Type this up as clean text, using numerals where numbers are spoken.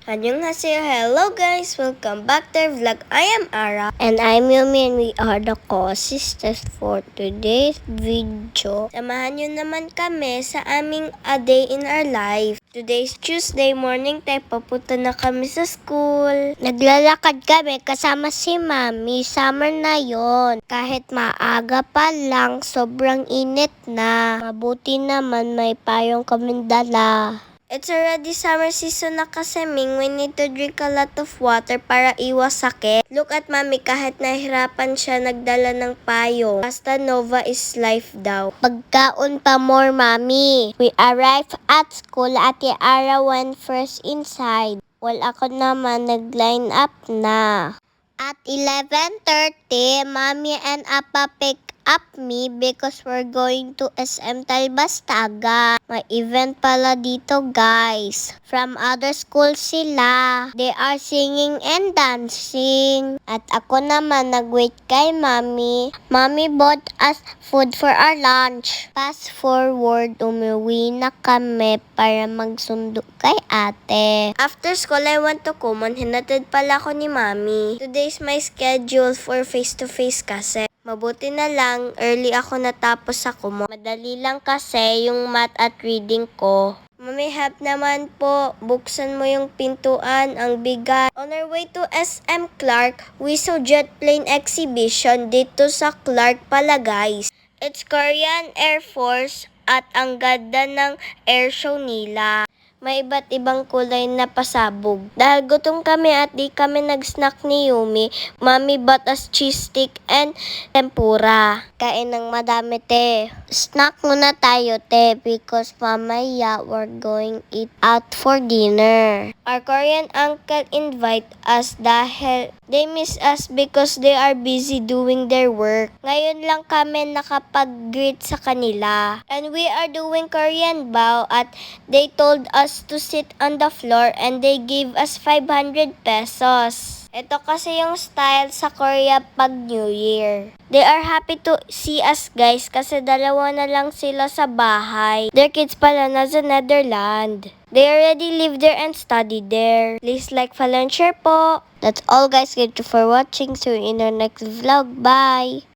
Annyeonghaseyo, hello guys! Welcome back to our vlog. I am Ara. And I'm Yumi and we are the co-sisters for today's video. Samahan nyo naman kami sa aming a day in our life. Today's Tuesday morning tayo, papunta na kami sa school. Naglalakad kami kasama si Mami. Summer na yon. Kahit maaga pa lang, sobrang init na. Mabuti naman may payong kaming dala. It's already summer season na kasi, Ming. We need to drink a lot of water para iwas sakit. Look at Mami, kahit nahirapan siya nagdala ng payo. Basta Nova is life daw. Pagkaon pa more, Mami. We arrived at school at Ara went first inside. Well, ako naman nag-line up na. At 11:30, Mami and Appa pick up me because we're going to SM Talbastagan. May event pala dito, guys. From other schools sila. They are singing and dancing. At ako naman nag-wait kay Mami. Mami bought us food for our lunch. Fast forward, umuwi na kami para magsundo kay ate. After school, I went to Kumon. Hinatid pala ko ni Mami. Today's my schedule for face-to-face kasi. Mabuti na lang, early ako natapos sa Kumon. Madali lang kasi yung math at reading ko. Mami, help naman po. Buksan mo yung pintuan, ang bigat. On our way to SM Clark, we saw jet plane exhibition dito sa Clark pala, guys. It's Korean Air Force at ang ganda ng air show nila. May iba't ibang kulay na pasabog. Dahil gutom kami at di kami nag-snack ni Yumi, Mami bought us cheese stick and tempura. Kain ng madami, te. Snack muna tayo, te, because mamaya we're going eat out for dinner. Our Korean uncle invite us dahil they miss us because they are busy doing their work. Ngayon lang kami nakapag-greet sa kanila. And we are doing Korean bow at they told us to sit on the floor and they gave us 500 pesos. Ito kasi yung style sa Korea pag New Year. They are happy to see us, guys, kasi dalawa na lang sila sa bahay. Their kids pala nasa Netherlands. They already live there and study there. Please like, follow, and share po. That's all, guys. Thank you for watching. See you in our next vlog. Bye!